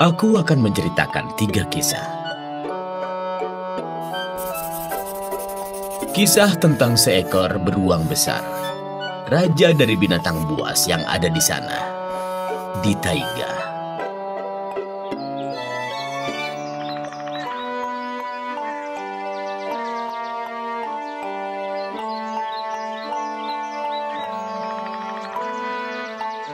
Aku akan menceritakan 3 kisah. Kisah tentang seekor beruang besar, raja dari binatang buas yang ada di sana, di taiga.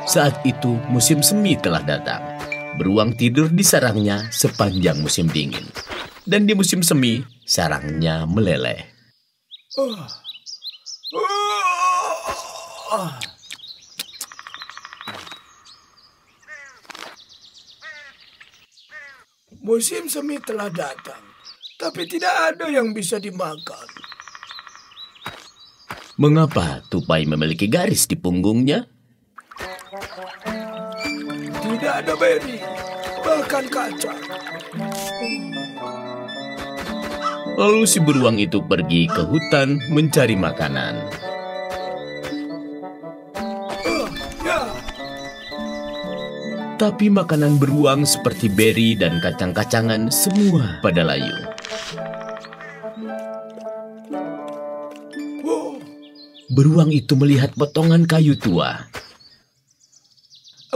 Saat itu musim semi telah datang. Beruang tidur di sarangnya sepanjang musim dingin. Dan di musim semi, sarangnya meleleh. Musim semi telah datang, tapi tidak ada yang bisa dimakan. Mengapa tupai memiliki garis di punggungnya? Tidak ada beri, bahkan kacang. Lalu si beruang itu pergi ke hutan mencari makanan. Tapi makanan beruang seperti beri dan kacang-kacangan semua pada layu. Beruang itu melihat potongan kayu tua.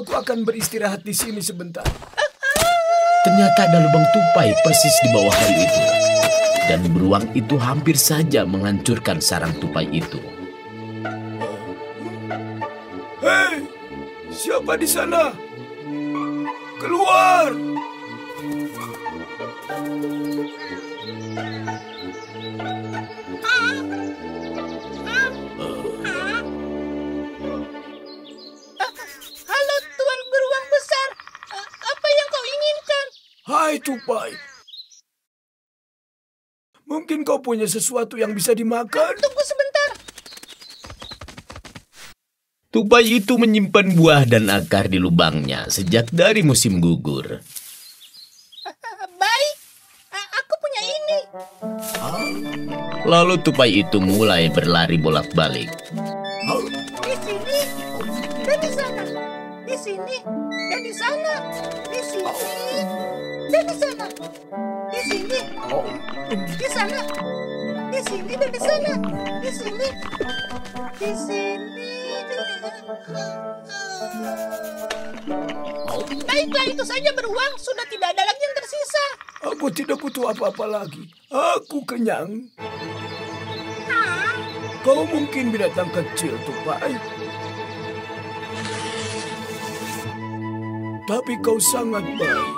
Aku akan beristirahat di sini sebentar. Ternyata ada lubang tupai persis di bawah kayu itu. Dan beruang itu hampir saja menghancurkan sarang tupai itu. Hei, siapa di sana? Keluar! Halo, Tuan Beruang Besar. Apa yang kau inginkan? Hai tupai. Mungkin kau punya sesuatu yang bisa dimakan? Tunggu sebentar. Tupai itu menyimpan buah dan akar di lubangnya sejak dari musim gugur. Baik, aku punya ini. Lalu tupai itu mulai berlari bolak-balik. Di sini dan di sana. Di sini dan di sana. Di sini dan di sana. Di sini. Di sana. Di sini dan di sana. Di sini. Di sini. Baiklah, itu saja beruang. Sudah tidak ada lagi yang tersisa. Aku tidak butuh apa-apa lagi. Aku kenyang. Kau mungkin binatang kecil, tupai. Tapi kau sangat baik.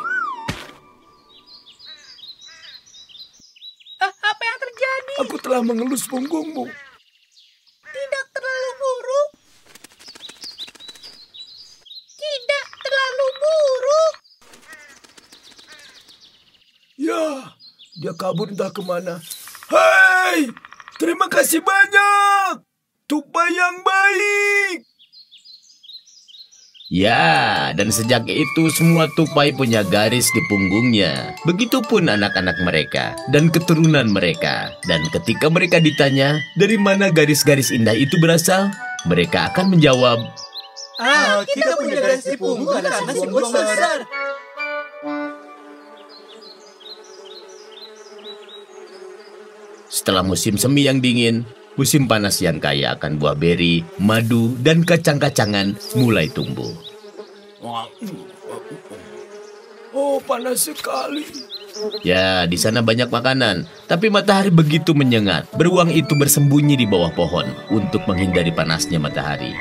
Apa yang terjadi? Aku telah mengelus punggungmu. Tidak terlalu buruk. Tidak terlalu buruk. Ya, dia kabur entah kemana. Hei, terima kasih banyak. Tupai yang baik. Ya, dan sejak itu semua tupai punya garis di punggungnya. Begitupun anak-anak mereka dan keturunan mereka. Dan ketika mereka ditanya dari mana garis-garis indah itu berasal, mereka akan menjawab, Kita punya garis di punggung karena si beruang besar. setelah musim semi yang dingin, musim panas yang kaya akan buah beri, madu, dan kacang-kacangan mulai tumbuh. Oh, panas sekali. Ya, di sana banyak makanan, tapi matahari begitu menyengat. Beruang itu bersembunyi di bawah pohon untuk menghindari panasnya matahari.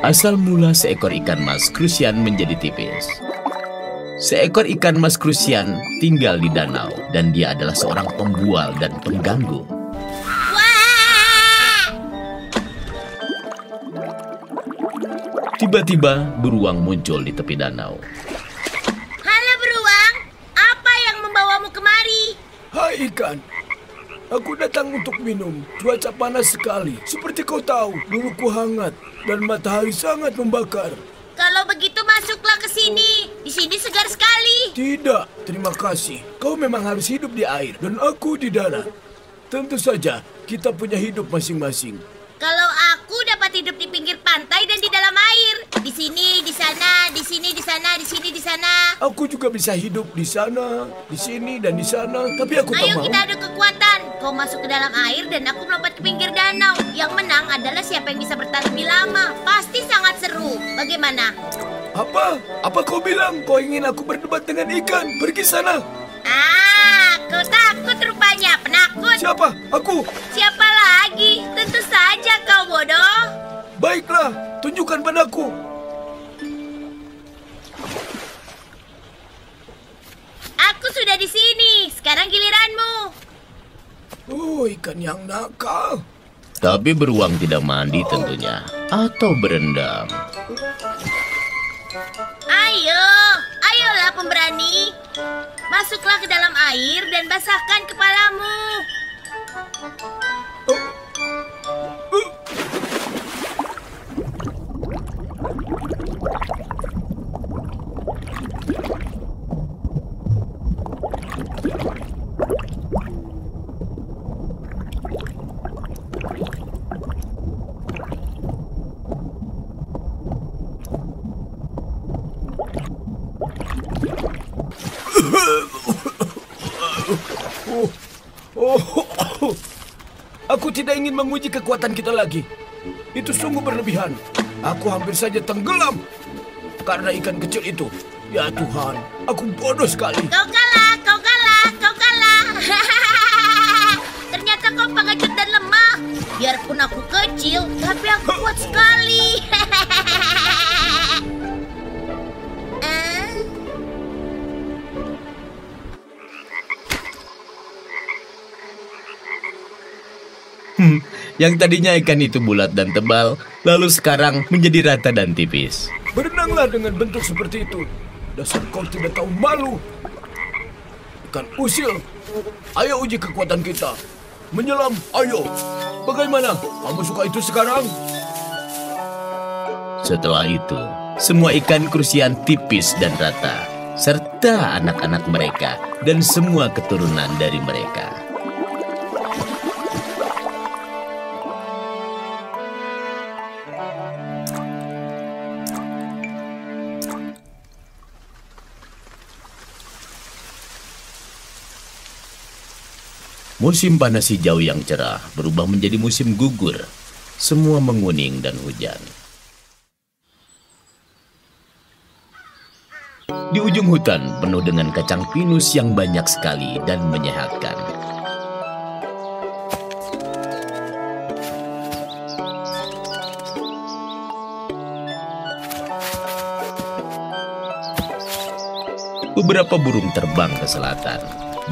Asal mula seekor ikan mas krusian menjadi tipis. Seekor ikan mas krusian tinggal di danau, dan dia adalah seorang pembual dan pengganggu. Tiba-tiba beruang muncul di tepi danau. Halo beruang, apa yang membawamu kemari? Hai ikan, aku datang untuk minum. Cuaca panas sekali. Seperti kau tahu, buluku hangat dan matahari sangat membakar. Kalau begitu masuklah ke sini. Di sini segar sekali. Tidak, terima kasih. Kau memang harus hidup di air dan aku di darat. Tentu saja, kita punya hidup masing-masing. Kalau aku dapat hidup di pinggir pantai dan di dalam air. Di sini, di sana, di sini, di sana, di sini, di sana. Aku juga bisa hidup di sana, di sini, dan di sana. Tapi aku tak Ayo mau. kita adu kekuatan. Kau masuk ke dalam air dan aku melompat ke pinggir danau. Yang menang adalah siapa yang bisa bertahan lebih lama. Pasti sangat seru. Bagaimana? Apa? Apa kau bilang? Kau ingin aku berdebat dengan ikan? Pergi sana. Kau takut rupanya, penakut. Siapa? Aku. Siapa lagi? Tentu saja kau bodoh. Baiklah, tunjukkan padaku. Aku sudah di sini. Sekarang giliranmu. Oh, ikan yang nakal. Tapi beruang tidak mandi tentunya, atau berendam. Ayolah pemberani. Masuklah ke dalam air dan basahkan kepalamu. Aku tidak ingin menguji kekuatan kita lagi. Itu sungguh berlebihan. Aku hampir saja tenggelam karena ikan kecil itu. Ya Tuhan, aku bodoh sekali. Kau kalah. Ternyata kau pengecut dan lemah. Biarpun aku kecil, tapi aku kuat sekali. Yang tadinya ikan itu bulat dan tebal, lalu sekarang menjadi rata dan tipis. Berenanglah dengan bentuk seperti itu. Dasar kau tidak tahu malu. Ikan usil. Ayo uji kekuatan kita. Menyelam, ayo. Bagaimana? Kamu suka itu sekarang? Setelah itu, semua ikan krusian tipis dan rata, serta anak-anak mereka dan semua keturunan dari mereka. Musim panas hijau yang cerah berubah menjadi musim gugur. Semua menguning dan hujan. Di ujung hutan penuh dengan kacang pinus yang banyak sekali dan menyehatkan. Beberapa burung terbang ke selatan,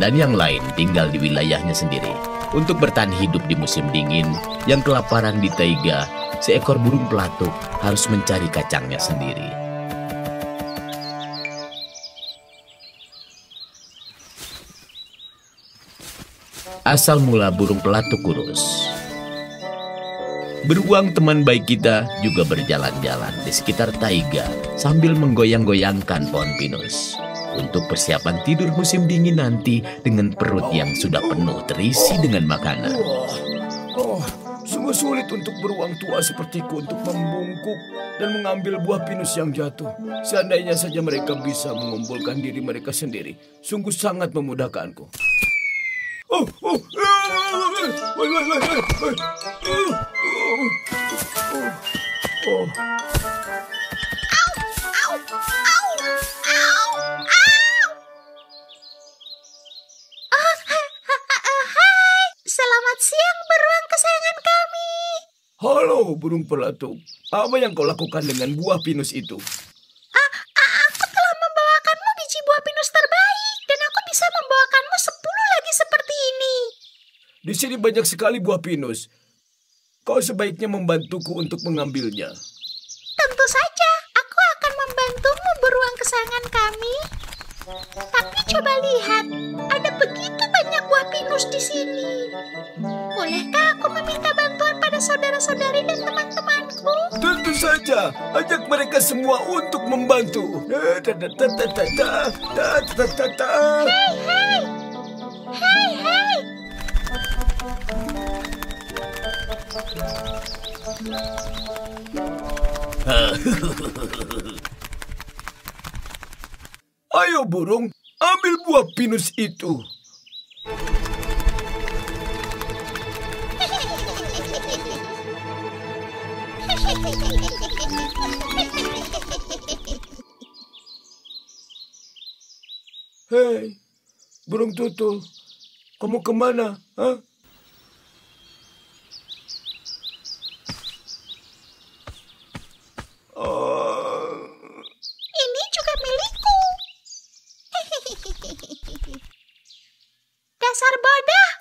dan yang lain tinggal di wilayahnya sendiri. Untuk bertahan hidup di musim dingin yang kelaparan di taiga, seekor burung pelatuk harus mencari kacangnya sendiri. Asal mula burung pelatuk kurus. Beruang teman baik kita juga berjalan-jalan di sekitar taiga sambil menggoyang-goyangkan pohon pinus. Untuk persiapan tidur musim dingin nanti dengan perut yang sudah penuh terisi dengan makanan. Sungguh sulit untuk beruang tua sepertiku untuk membungkuk dan mengambil buah pinus yang jatuh. Seandainya saja mereka bisa mengumpulkan diri mereka sendiri, sungguh sangat memudahkanku. Selamat siang, beruang kesayangan kami. Halo, burung pelatuk. Apa yang kau lakukan dengan buah pinus itu? Aku telah membawakanmu biji buah pinus terbaik, dan aku bisa membawakanmu 10 lagi seperti ini. Di sini banyak sekali buah pinus. Kau sebaiknya membantuku untuk mengambilnya. Tentu saja, aku akan membantumu, beruang kesayangan kami. Tapi coba lihat, ada begitu banyak buah pinus di sini. Bolehkah aku meminta bantuan pada saudara-saudari dan teman-temanku? Tentu saja, ajak mereka semua untuk membantu. Hei. Ayo burung, ambil buah pinus itu. Hei, burung tutul, kamu kemana? Hah? Ini juga milikku. Dasar bodoh.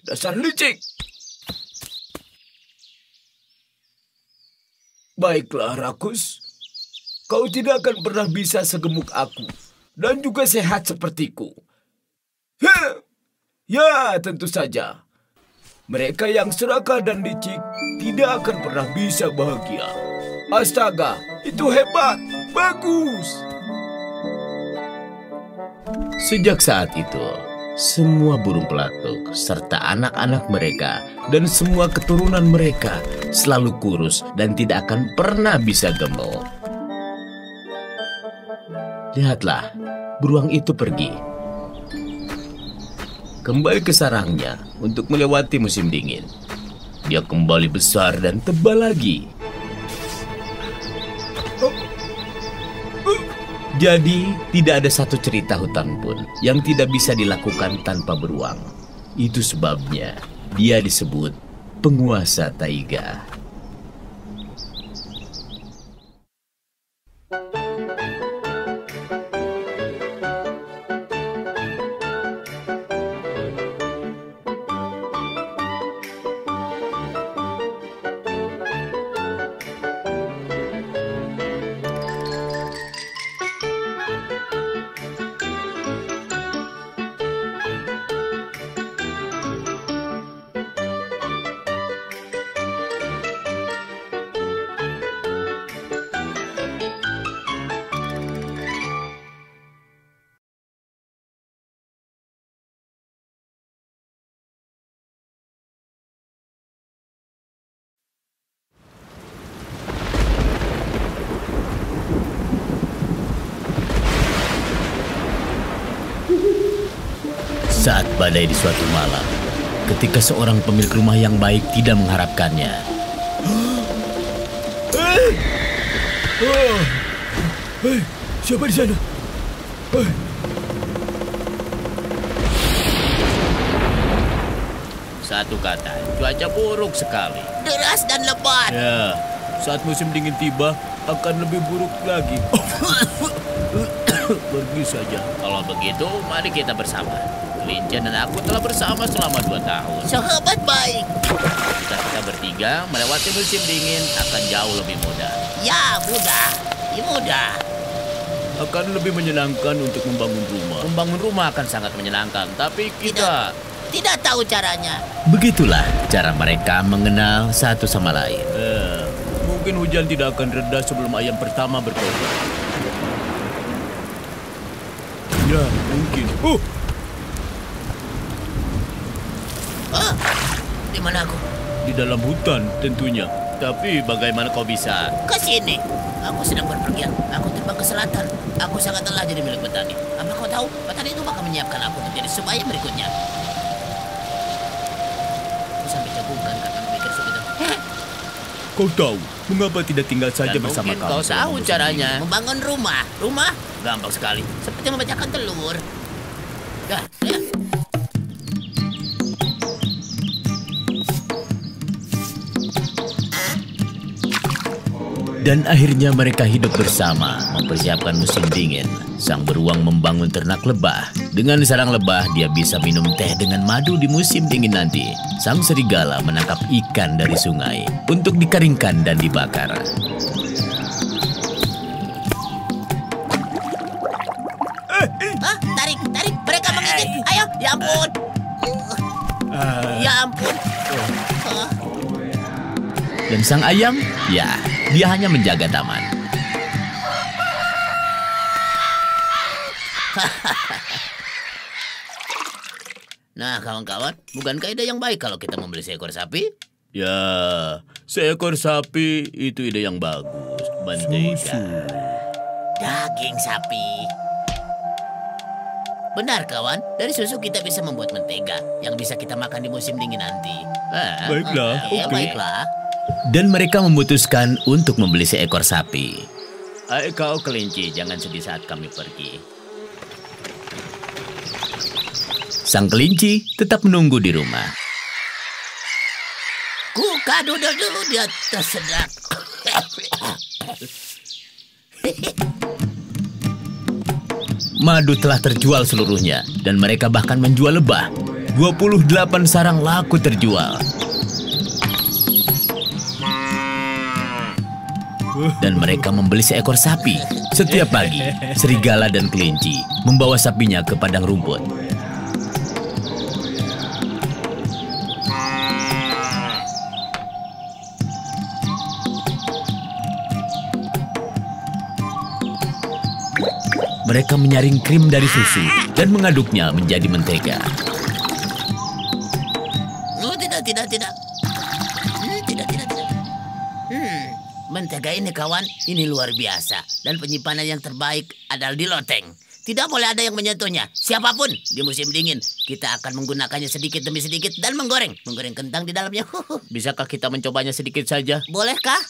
Dasar licik. Baiklah, Rakus. Kau tidak akan pernah bisa segemuk aku. Dan juga sehat sepertiku. Ya, tentu saja. Mereka yang serakah dan licik tidak akan pernah bisa bahagia. Astaga, itu hebat. Bagus. Sejak saat itu, semua burung pelatuk serta anak-anak mereka dan semua keturunan mereka selalu kurus dan tidak akan pernah bisa gemuk. Lihatlah, beruang itu pergi. Kembali ke sarangnya untuk melewati musim dingin. Dia kembali besar dan tebal lagi. Jadi, tidak ada satu cerita hutan pun yang tidak bisa dilakukan tanpa beruang. Itu sebabnya dia disebut penguasa taiga. Saat badai di suatu malam, ketika seorang pemilik rumah yang baik tidak mengharapkannya. Hei, siapa di sana? Satu kata, cuaca buruk sekali. Deras dan lebat. Ya, saat musim dingin tiba, akan lebih buruk lagi. Pergi saja. Kalau begitu, mari kita bersama. Kelinci dan aku telah bersama selama 2 tahun. Sahabat baik. Jika kita bertiga melewati musim dingin akan jauh lebih mudah. Ya, mudah. Ya, mudah. Akan lebih menyenangkan untuk membangun rumah. Membangun rumah akan sangat menyenangkan, tapi kita... Tidak tahu caranya. Begitulah cara mereka mengenal satu sama lain. Mungkin hujan tidak akan reda sebelum ayam pertama berkokok. Ya, mungkin. Di mana aku? Di dalam hutan tentunya. Tapi bagaimana kau bisa? Ke sini. Aku sedang berpergian. Aku terbang ke selatan. Aku sangat lelah jadi milik petani. Apa kau tahu? Petani itu bakal menyiapkan aku untuk jadi sup ayam berikutnya. Aku sampai jagungan karena memikir sup itu. Kau tahu mengapa tidak tinggal saja Dan bersama mungkin kamu? kau tahu caranya. Membangun rumah. Rumah? Gampang sekali. Seperti memecahkan telur. Ya. Dan akhirnya mereka hidup bersama, mempersiapkan musim dingin. Sang beruang membangun ternak lebah. Dengan sarang lebah, dia bisa minum teh dengan madu di musim dingin nanti. Sang serigala menangkap ikan dari sungai untuk dikeringkan dan dibakar. Tarik. Mereka menggigit. Ayo, ya ampun. Ya ampun. Dan sang ayam, ya, dia hanya menjaga taman. Nah, kawan-kawan, bukankah ide yang baik kalau kita membeli seekor sapi? Ya, seekor sapi itu ide yang bagus. Mentega. Daging sapi. Benar kawan, dari susu kita bisa membuat mentega yang bisa kita makan di musim dingin nanti. Baiklah, Ya, oke. baiklah. Dan mereka memutuskan untuk membeli seekor sapi. Ayo kau kelinci, jangan sedih saat kami pergi. Sang kelinci tetap menunggu di rumah. Kuka duduk dulu di atas sedak. Madu telah terjual seluruhnya dan mereka bahkan menjual lebah. 28 sarang laku terjual. Dan mereka membeli seekor sapi. Setiap pagi, serigala dan kelinci membawa sapinya ke padang rumput. Mereka menyaring krim dari susu dan mengaduknya menjadi mentega. Oh, tidak. Tidak. Mentega ini kawan, ini luar biasa. Dan penyimpanan yang terbaik adalah di loteng. Tidak boleh ada yang menyentuhnya. Siapapun di musim dingin, kita akan menggunakannya sedikit demi sedikit dan menggoreng kentang di dalamnya. Bisakah kita mencobanya sedikit saja? Bolehkah?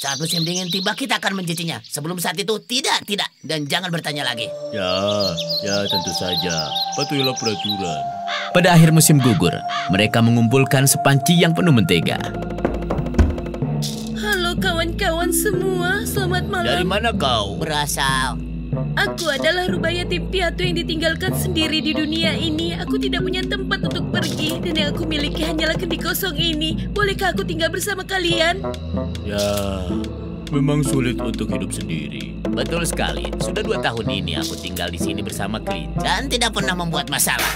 Saat musim dingin tiba, kita akan mencicinya. Sebelum saat itu, tidak. Dan jangan bertanya lagi. Ya tentu saja. Patuhilah peraturan. Pada akhir musim gugur, mereka mengumpulkan sepanci yang penuh mentega. Halo kawan-kawan semua, selamat malam. Dari mana kau? Berasal. Aku adalah rubah yatim piatu yang ditinggalkan sendiri di dunia ini. Aku tidak punya tempat untuk pergi dan yang aku miliki hanyalah kendi kosong ini. Bolehkah aku tinggal bersama kalian? Ya, memang sulit untuk hidup sendiri. Betul sekali. Sudah 2 tahun ini aku tinggal di sini bersama kelinci. Dan tidak pernah membuat masalah.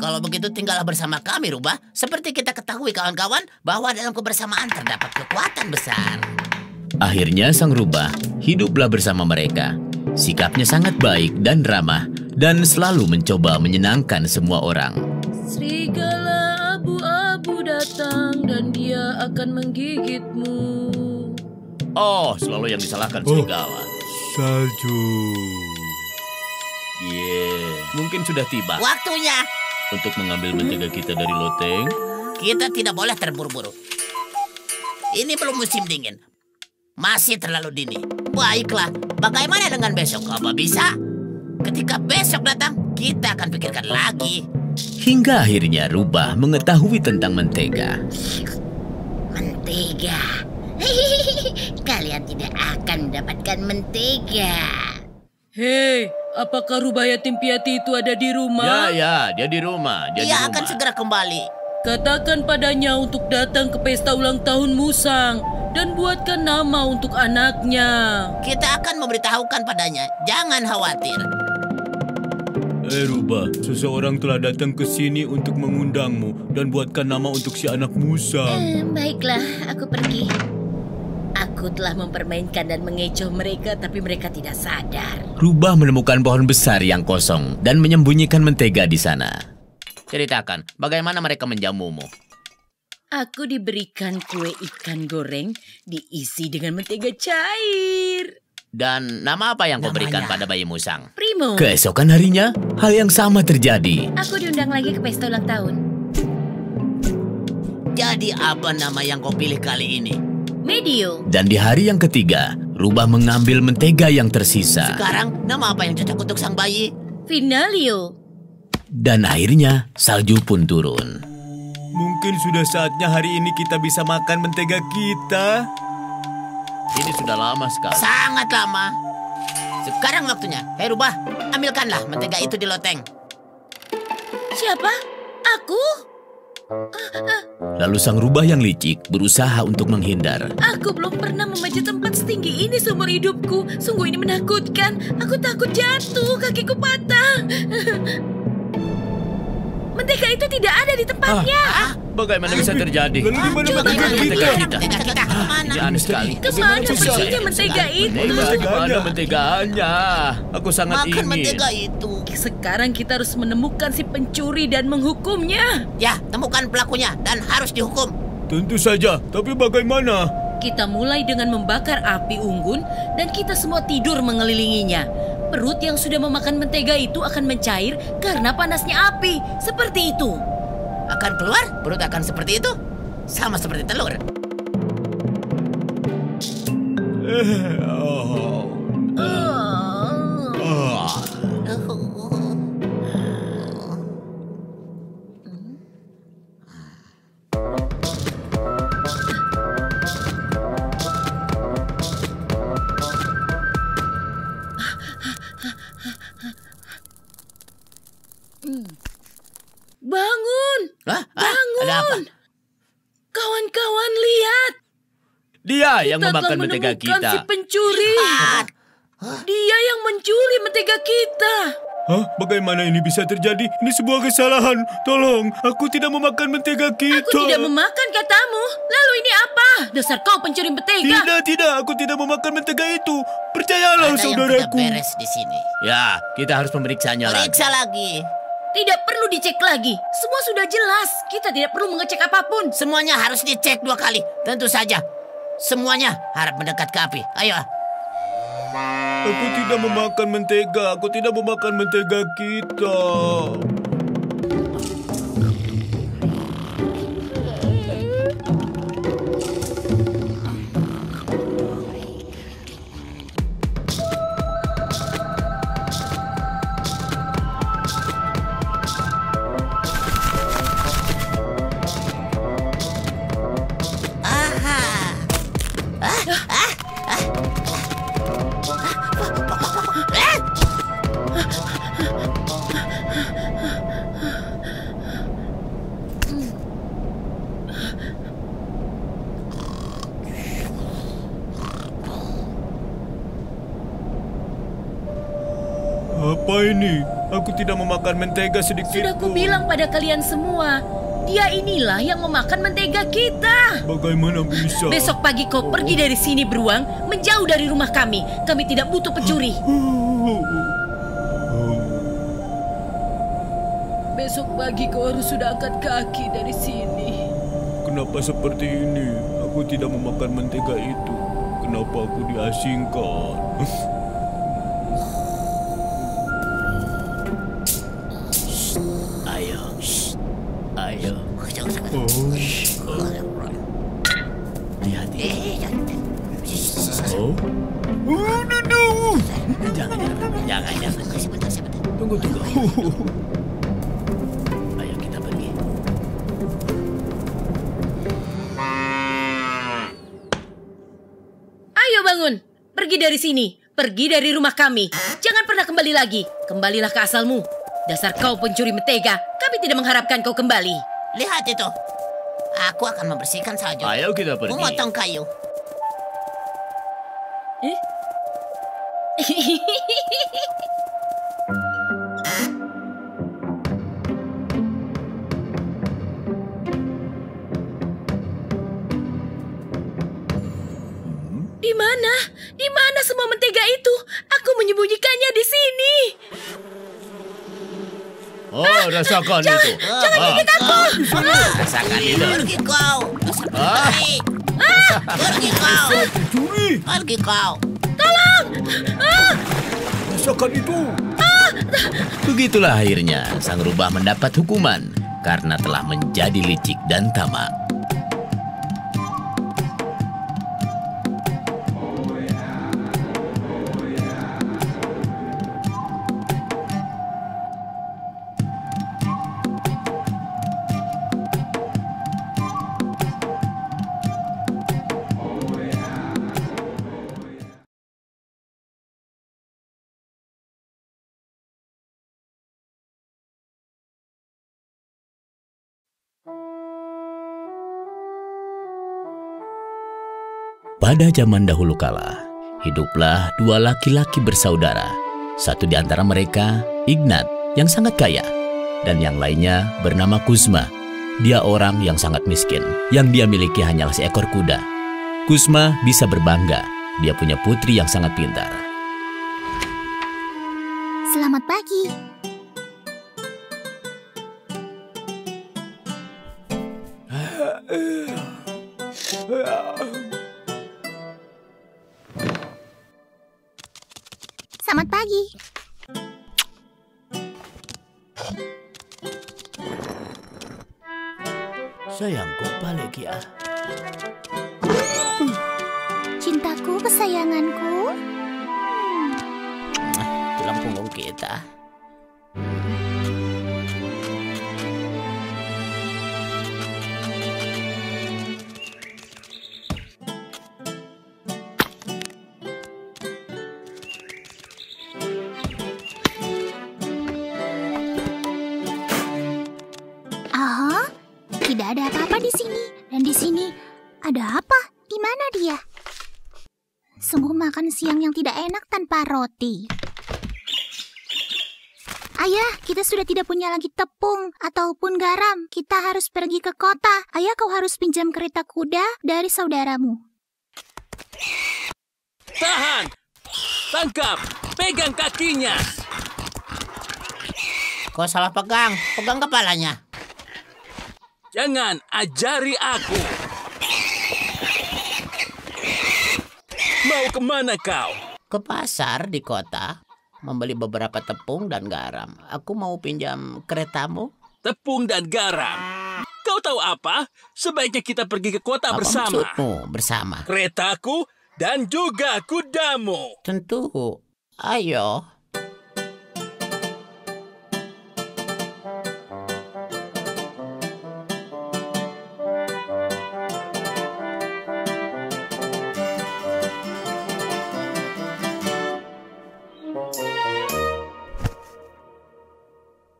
Kalau begitu tinggallah bersama kami, Rubah. Seperti kita ketahui kawan-kawan, bahwa dalam kebersamaan terdapat kekuatan besar. Akhirnya sang rubah hiduplah bersama mereka. Sikapnya sangat baik dan ramah dan selalu mencoba menyenangkan semua orang. Serigala abu-abu datang dan dia akan menggigitmu. Oh, selalu yang disalahkan serigala. Salju. Mungkin sudah tiba Waktunya. untuk mengambil mentega kita dari loteng. Kita tidak boleh terburu-buru. Ini belum musim dingin. Masih terlalu dini. Baiklah, bagaimana dengan besok? Apa bisa? Ketika besok datang, kita akan pikirkan lagi. Hingga akhirnya rubah mengetahui tentang mentega. Mentega. Kalian tidak akan mendapatkan mentega. Hei, apakah rubah yatim piatu itu ada di rumah? Ya, dia di rumah. Dia akan segera kembali. Katakan padanya untuk datang ke pesta ulang tahun Musang dan buatkan nama untuk anaknya. Kita akan memberitahukan padanya. Jangan khawatir. Rubah, seseorang telah datang ke sini untuk mengundangmu dan buatkan nama untuk si anak Musa. Baiklah, aku pergi. Aku telah mempermainkan dan mengecoh mereka, tapi mereka tidak sadar. Rubah menemukan pohon besar yang kosong dan menyembunyikan mentega di sana. Ceritakan, bagaimana mereka menjamumu? Aku diberikan kue ikan goreng diisi dengan mentega cair. Dan nama apa yang kau berikan pada bayi musang? Primo. Keesokan harinya, hal yang sama terjadi. Aku diundang lagi ke pesta ulang tahun. Jadi apa nama yang kau pilih kali ini? Medio. Dan di hari yang ketiga, Rubah mengambil mentega yang tersisa. Sekarang nama apa yang cocok untuk sang bayi? Finalio. Dan akhirnya, salju pun turun. Mungkin sudah saatnya hari ini kita bisa makan mentega kita. Ini sudah lama sekali. Sangat lama. Sekarang waktunya. Hei Rubah, ambilkanlah mentega itu di loteng. Siapa? Aku? Lalu sang rubah yang licik berusaha untuk menghindar. Aku belum pernah memanjat tempat setinggi ini seumur hidupku. Sungguh ini menakutkan. Aku takut jatuh, kakiku patah. Mentega itu tidak ada di tempatnya. Bagaimana bisa terjadi? Lalu di mana Coba mentega kita kita? Mentega kita kemana? Ini aneh sekali. Kemana bisa? perginya mentega itu? Mana menteganya? Aku sangat Makan ingin. mentega itu. Sekarang kita harus menemukan si pencuri dan menghukumnya. Ya, temukan pelakunya dan harus dihukum. Tentu saja, tapi bagaimana? Kita mulai dengan membakar api unggun dan kita semua tidur mengelilinginya. Perut yang sudah memakan mentega itu akan mencair karena panasnya api. Seperti itu. Akan keluar, perut akan seperti itu. Sama seperti telur. Bangun! Hah? Bangun! Ada apa? Kawan-kawan lihat. Dia yang Kita memakan telah mentega menemukan kita. si pencuri. Dia yang mencuri mentega kita. Hah? Bagaimana ini bisa terjadi? Ini sebuah kesalahan. Tolong, aku tidak memakan mentega kita. Aku tidak memakan katamu. Lalu ini apa? Dasar kau pencuri mentega. Tidak, aku tidak memakan mentega itu. Percayalah, Ada yang tidak saudaraku. beres di sini. Ya, kita harus memeriksanya lagi. Periksa lagi. Tidak perlu dicek lagi. Semua sudah jelas. Kita tidak perlu mengecek apapun. Semuanya harus dicek 2 kali. Tentu saja. Semuanya harap mendekat ke api. Ayo. Aku tidak memakan mentega. Aku tidak memakan mentega kita. Apa ini? Aku tidak memakan mentega sedikit Sudah pun. kubilang pada kalian semua. Dia inilah yang memakan mentega kita. Bagaimana bisa? Besok pagi kau pergi dari sini beruang, menjauh dari rumah kami. Kami tidak butuh pencuri. Besok pagi kau harus sudah angkat kaki dari sini. Kenapa seperti ini? Aku tidak memakan mentega itu. Kenapa aku diasingkan? Ayo. Ayo. Hati-hati. Oh? Jangan. Sebentar. Tunggu. Ayo kita pergi. Ayo bangun, pergi dari sini. Pergi dari rumah kami. Jangan pernah kembali lagi. Kembalilah ke asalmu. Dasar kau pencuri mentega. Kami tidak mengharapkan kau kembali. Lihat itu. Aku akan membersihkan salju. Ayo kita pergi. Memotong kayu. Di mana? Di mana semua mentega itu? Aku menyembunyikannya di sini. Oh, rasakan itu. Jangan gigit aku. Rasakan itu. Pergi kau. Pergi. Pergi kau. Curi! Pergi kau. Rasakan itu! Begitulah akhirnya sang rubah mendapat hukuman karena telah menjadi licik dan tamak. Pada zaman dahulu kala, hiduplah 2 laki-laki bersaudara. Satu di antara mereka, Ignat, yang sangat kaya, dan yang lainnya bernama Kuzma. Dia orang yang sangat miskin. Yang dia miliki hanyalah seekor kuda. Kusma bisa berbangga. Dia punya putri yang sangat pintar. Selamat pagi. Selamat pagi. Sayangku, balik ya. Cintaku, kesayanganku. Tulang punggung kita. Aha, tidak ada apa-apa di sini. Dan di sini ada apa? Di mana dia? Sungguh makan siang yang tidak enak tanpa roti. Ayah, kita sudah tidak punya lagi tepung ataupun garam. Kita harus pergi ke kota. Ayah, kau harus pinjam kereta kuda dari saudaramu. Tahan! Tangkap! Pegang kakinya! Kau salah pegang kepalanya. Jangan ajari aku! Mau kemana kau? Ke pasar di kota, membeli beberapa tepung dan garam. Aku mau pinjam keretamu. Tepung dan garam. Kau tahu apa? Sebaiknya kita pergi ke kota Apa bersama. maksudmu bersama? Keretaku dan juga kudamu. Tentu. Ayo.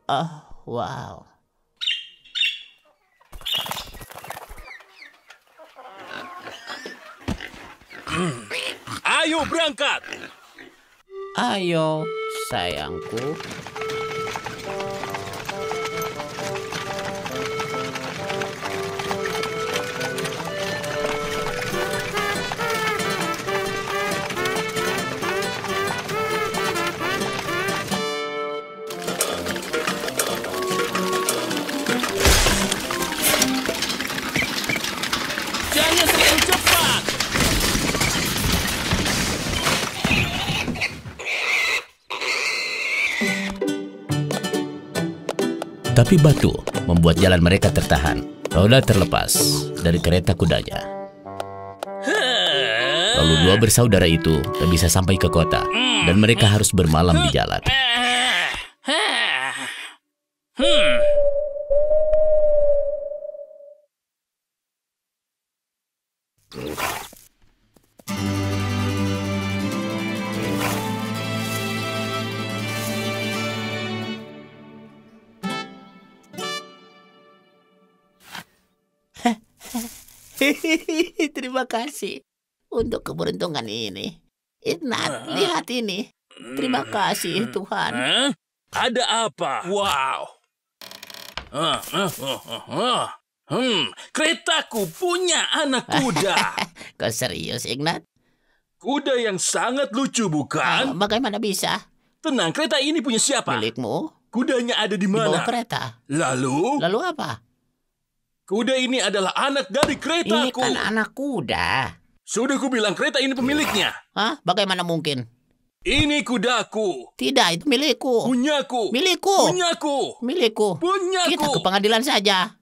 Oh, wow. Ayo berangkat. Ayo, sayangku. Jangan terlalu cepat. Tapi batu membuat jalan mereka tertahan. Roda terlepas dari kereta kudanya. Lalu dua bersaudara itu tak bisa sampai ke kota. Dan mereka harus bermalam di jalan. Terima kasih untuk keberuntungan ini. Ignat, lihat ini. Terima kasih Tuhan. Hah? Ada apa? Wow. Keretaku punya anak kuda. Kau serius, Ignat? Kuda yang sangat lucu, bukan? Bagaimana bisa? Tenang, kereta ini punya siapa? Milikmu? Kudanya ada di Di bawah mana? kereta. Lalu? Lalu apa? Kuda ini adalah anak dari Ini keretaku. kan anak kuda. Sudah kubilang kereta ini pemiliknya. Hah? Bagaimana mungkin? Ini kudaku. Tidak, itu milikku. Punyaku. Milikku. Punyaku. Milikku. Punyaku. Kita ke pengadilan saja.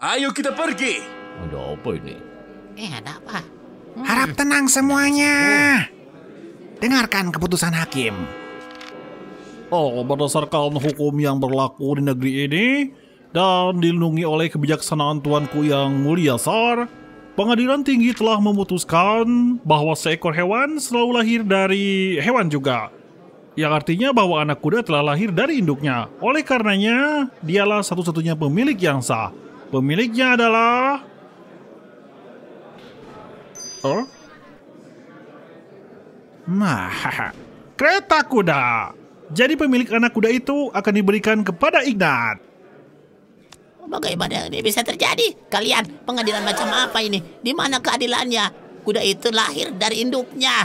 Ayo kita pergi. Ada apa ini? Ada apa? Harap tenang semuanya. Dengarkan keputusan hakim. Oh, berdasarkan hukum yang berlaku di negeri ini dan dilindungi oleh kebijaksanaan Tuanku yang mulia Tsar, Pengadilan Tinggi telah memutuskan bahwa seekor hewan selalu lahir dari hewan juga. Yang artinya bahwa anak kuda telah lahir dari induknya. Oleh karenanya, dialah satu-satunya pemilik yang sah. Pemiliknya adalah... kereta kuda. Jadi pemilik anak kuda itu akan diberikan kepada Ignat. Bagaimana ini bisa terjadi? Kalian, pengadilan macam apa ini? Di mana keadilannya? Kuda itu lahir dari induknya.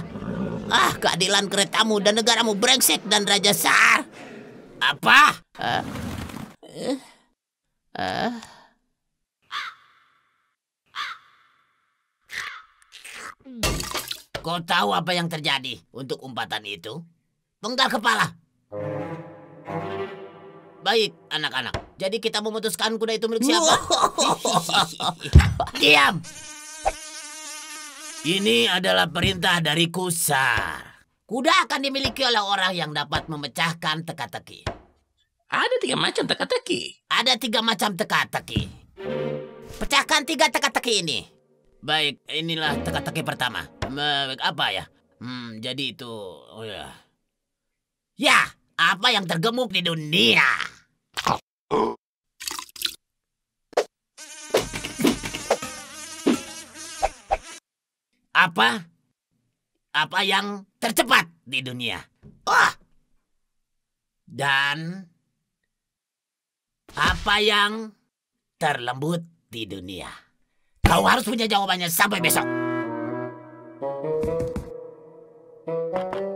Keadilan keretamu dan negaramu brengsek dan Raja Sar. Apa? Kau tahu apa yang terjadi untuk umpatan itu? Penggal kepala. Baik, anak-anak. Jadi kita memutuskan kuda itu milik siapa? Diam! Ini adalah perintah dari Kusar. Kuda akan dimiliki oleh orang yang dapat memecahkan teka-teki. Ada 3 macam teka-teki. Ada 3 macam teka-teki. Pecahkan 3 teka-teki ini. Baik, inilah teka-teki pertama. Apa ya? Jadi itu... Oh ya. Ya, apa yang tergemuk di dunia? Apa yang tercepat di dunia? Dan apa yang terlembut di dunia? Kau harus punya jawabannya sampai besok.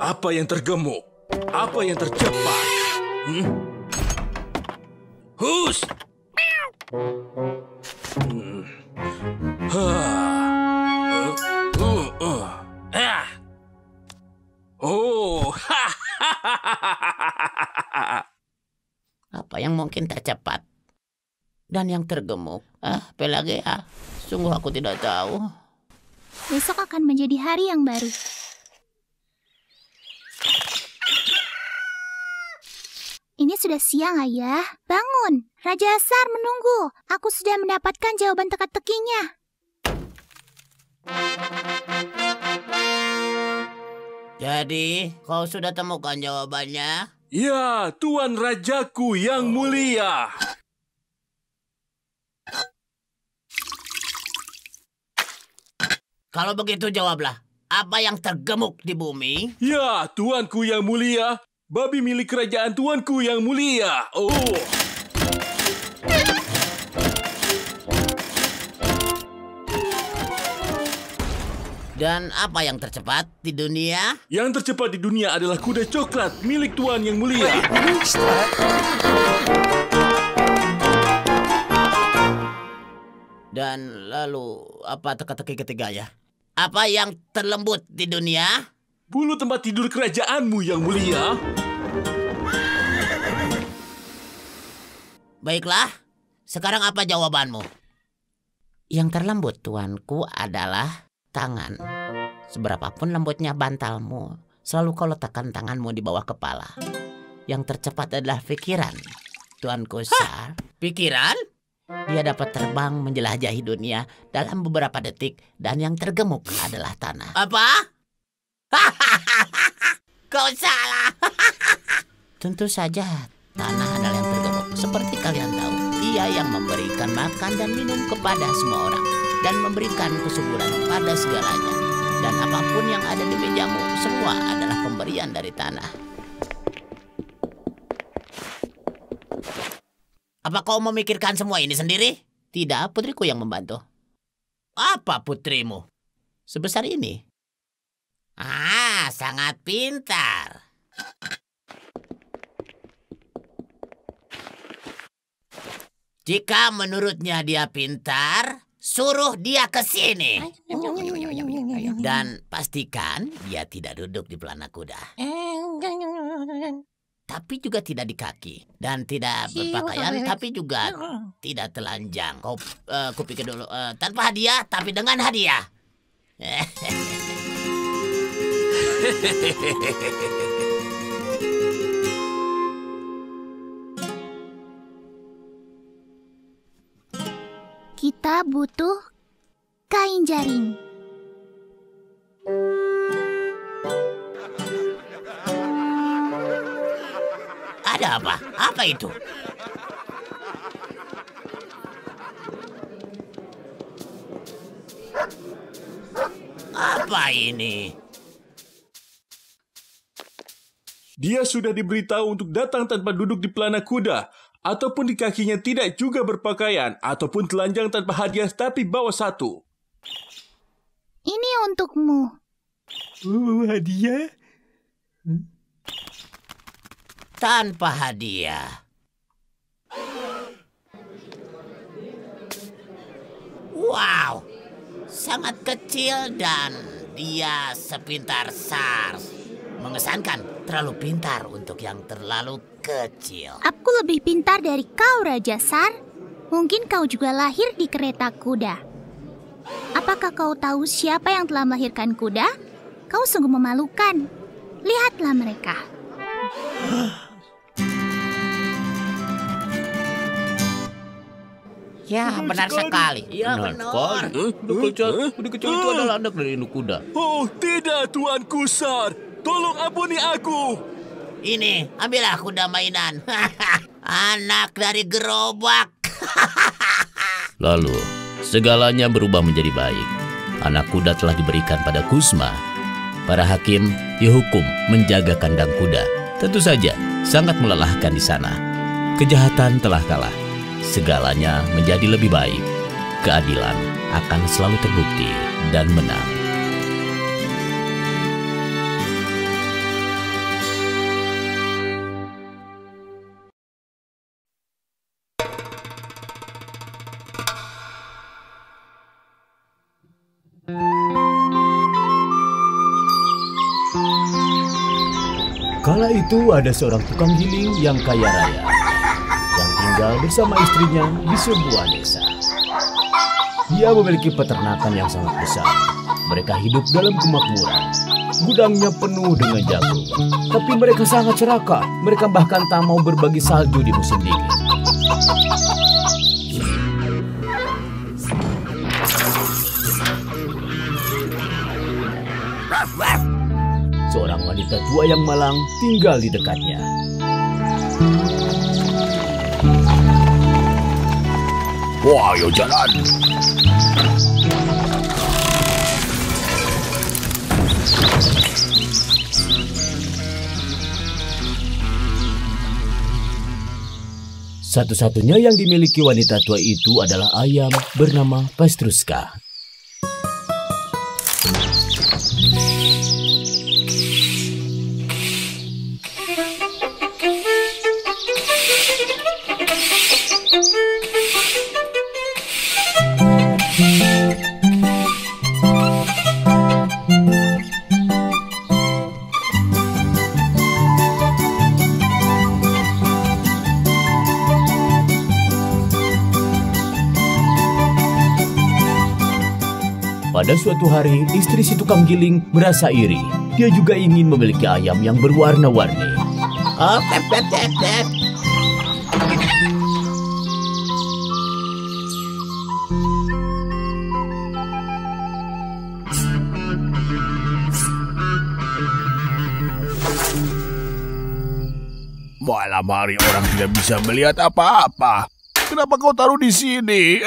Apa yang tergemuk? Apa yang tercepat? Hus! Apa yang mungkin tercepat dan yang tergemuk? Pelagia, sungguh aku tidak tahu. Besok akan menjadi hari yang baru. Ini sudah siang, Ayah. Bangun, Raja Sar menunggu. Aku sudah mendapatkan jawaban teka-tekinya. Jadi, kau sudah temukan jawabannya? Ya, Tuan Rajaku yang mulia. Kalau begitu jawablah. Apa yang tergemuk di bumi? Ya, Tuanku yang mulia. Babi milik kerajaan Tuanku yang mulia. Dan apa yang tercepat di dunia? Yang tercepat di dunia adalah kuda coklat milik Tuan yang mulia. Dan lalu apa teka-teki ketiga ya? Apa yang terlembut di dunia? Bulu tempat tidur kerajaanmu yang mulia. Baiklah, sekarang apa jawabanmu? Yang terlembut, tuanku, adalah tangan. Seberapapun lembutnya bantalmu, selalu kau letakkan tanganmu di bawah kepala. Yang tercepat adalah pikiran, tuanku Sar. Pikiran? Dia dapat terbang menjelajahi dunia dalam beberapa detik, dan yang tergemuk adalah tanah. Apa? Kau salah. Tentu saja tanah adalah yang tergemuk. Seperti kalian tahu, dia yang memberikan makan dan minum kepada semua orang dan memberikan kesuburan pada segalanya. Dan apapun yang ada di mejamu, semua adalah pemberian dari tanah. Apa kau memikirkan semua ini sendiri? Tidak, putriku yang membantu. Apa putrimu? Sebesar ini? Sangat pintar. Jika menurutnya dia pintar, suruh dia ke sini. Dan pastikan dia tidak duduk di pelana kuda. Tapi juga tidak di kaki. Dan tidak berpakaian, tapi juga tidak telanjang. Kau kupikir dulu. Tanpa hadiah, tapi dengan hadiah. Kita butuh kain jaring. Ada apa? Apa itu? Apa ini? Dia sudah diberitahu untuk datang tanpa duduk di pelana kuda, ataupun di kakinya tidak juga berpakaian, ataupun telanjang tanpa hadiah tapi bawa satu. Ini untukmu. Hadiah? Tanpa hadiah. Wow, sangat kecil dan dia sepintar SARS. Mengesankan, terlalu pintar untuk yang terlalu kecil. Aku lebih pintar dari kau, Raja Sar. Mungkin kau juga lahir di kereta kuda. Apakah kau tahu siapa yang telah melahirkan kuda? Kau sungguh memalukan. Lihatlah mereka. Ya, benar sekali. Ya, benar. Kuda kecil itu adalah anak dari induk kuda. Oh, tidak, Tuanku Sar. Tolong ampuni aku. Ini, ambillah kuda mainan. Anak dari gerobak. Lalu, segalanya berubah menjadi baik. Anak kuda telah diberikan pada Kusma. Para hakim dihukum menjaga kandang kuda. Tentu saja, sangat melelahkan di sana. Kejahatan telah kalah. Segalanya menjadi lebih baik. Keadilan akan selalu terbukti dan menang. Kala itu ada seorang tukang giling yang kaya raya yang tinggal bersama istrinya di sebuah desa. Dia memiliki peternakan yang sangat besar. Mereka hidup dalam kemakmuran. Gudangnya penuh dengan jagung. Tapi mereka sangat serakah. Mereka bahkan tak mau berbagi salju di musim dingin. Seorang wanita tua yang malang tinggal di dekatnya. Wah, ayo jalan. Satu-satunya yang dimiliki wanita tua itu adalah ayam bernama Pastruska. Pada suatu hari, istri si tukang giling merasa iri. Dia juga ingin memiliki ayam yang berwarna-warni. Oh, pep, pep, pep, pep. Malam hari orang tidak bisa melihat apa-apa. Kenapa kau taruh di sini?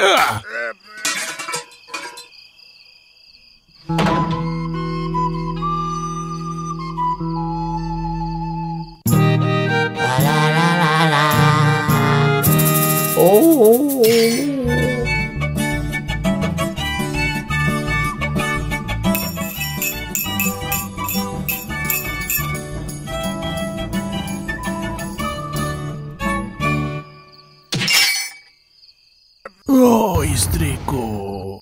Oh, istriku.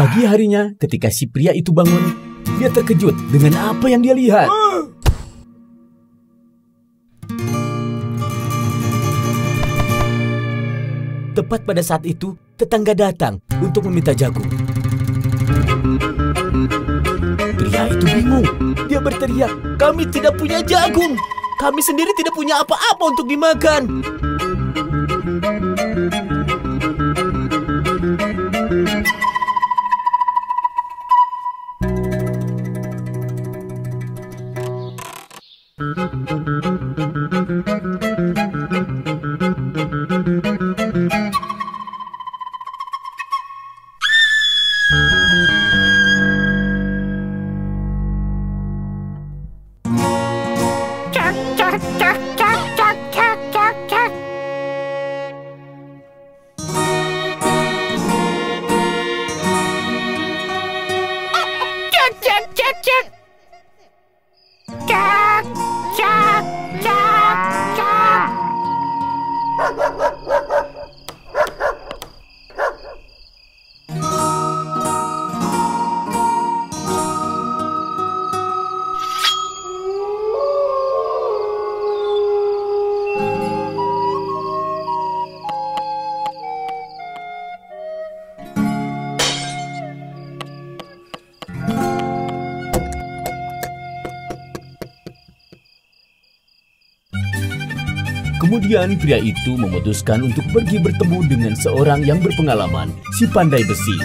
Pagi harinya, ketika si pria itu bangun, dia terkejut dengan apa yang dia lihat. Tepat pada saat itu, tetangga datang untuk meminta jagung. Pria itu bingung. Dia berteriak, "Kami tidak punya jagung. Kami sendiri tidak punya apa-apa untuk dimakan." Kemudian pria itu memutuskan untuk pergi bertemu dengan seorang yang berpengalaman, si pandai besi.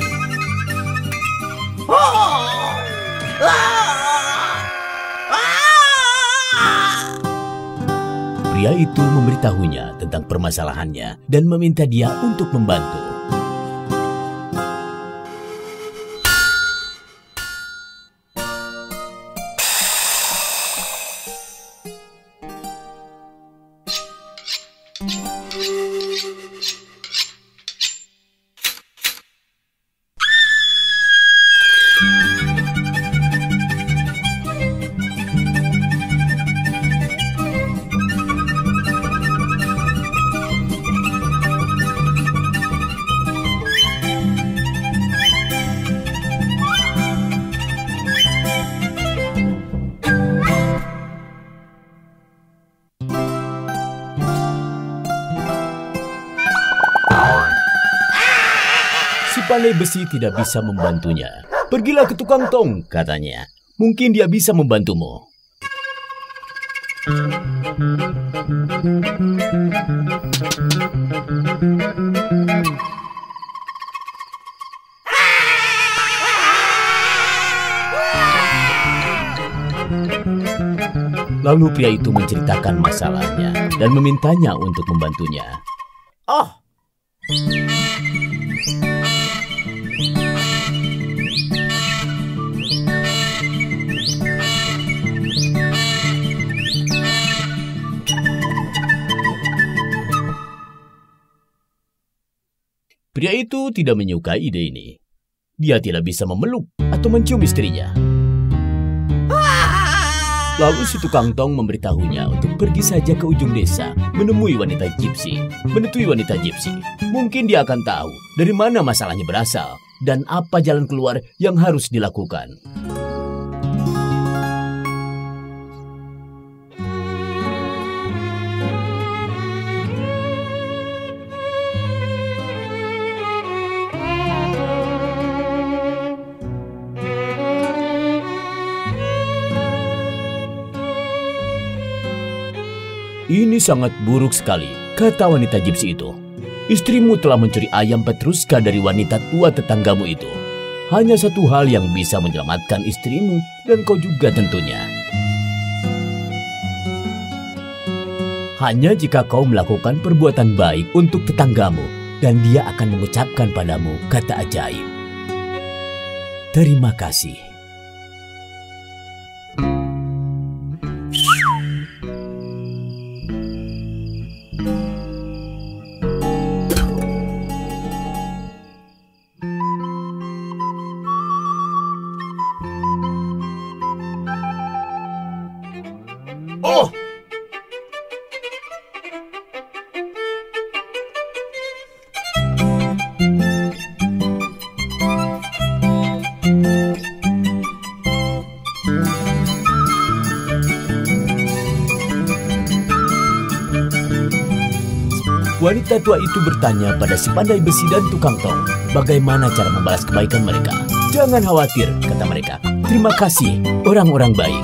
Pria itu memberitahunya tentang permasalahannya dan meminta dia untuk membantu. Pandai besi tidak bisa membantunya. "Pergilah ke tukang tong," katanya. "Mungkin dia bisa membantumu." Lalu pria itu menceritakan masalahnya dan memintanya untuk membantunya. "Oh, pria itu tidak menyukai ide ini. Dia tidak bisa memeluk atau mencium istrinya. Lalu si tukang tong memberitahunya untuk pergi saja ke ujung desa, menemui wanita gypsy. Mungkin dia akan tahu dari mana masalahnya berasal dan apa jalan keluar yang harus dilakukan. "Ini sangat buruk sekali," kata wanita gypsy itu. "Istrimu telah mencuri ayam Petruska dari wanita tua tetanggamu itu. Hanya satu hal yang bisa menyelamatkan istrimu dan kau juga tentunya. Hanya jika kau melakukan perbuatan baik untuk tetanggamu dan dia akan mengucapkan padamu kata ajaib. Terima kasih." Oh! Wanita tua itu bertanya pada si pandai besi dan tukang tong, bagaimana cara membalas kebaikan mereka. Jangan khawatir, kata mereka. Terima kasih, orang-orang baik.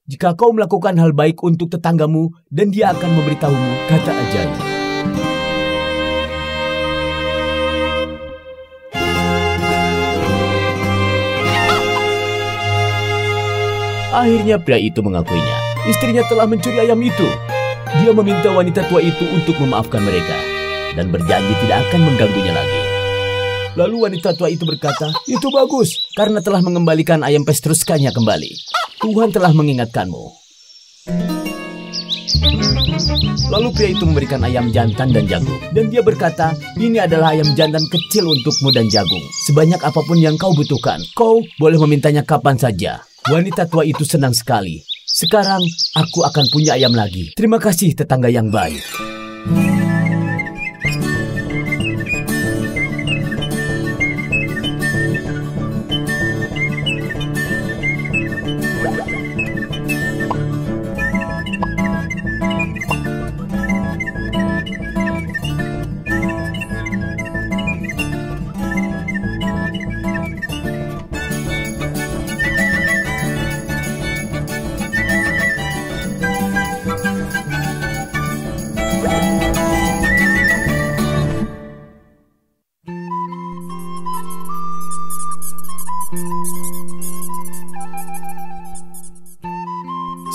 Jika kau melakukan hal baik untuk tetanggamu dan dia akan memberitahumu kata ajaib. Akhirnya pria itu mengakuinya. Istrinya telah mencuri ayam itu. Dia meminta wanita tua itu untuk memaafkan mereka dan berjanji tidak akan mengganggunya lagi. Lalu wanita tua itu berkata, itu bagus karena telah mengembalikan ayam Petruscanya kembali. Tuhan telah mengingatkanmu. Lalu pria itu memberikan ayam jantan dan jagung. Dan dia berkata, ini adalah ayam jantan kecil untukmu dan jagung. Sebanyak apapun yang kau butuhkan, kau boleh memintanya kapan saja. Wanita tua itu senang sekali. Sekarang aku akan punya ayam lagi. Terima kasih tetangga yang baik.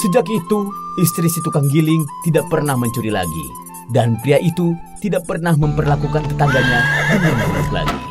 Sejak itu, istri si tukang giling tidak pernah mencuri lagi. Dan pria itu tidak pernah memperlakukan tetangganya dengan buruk lagi.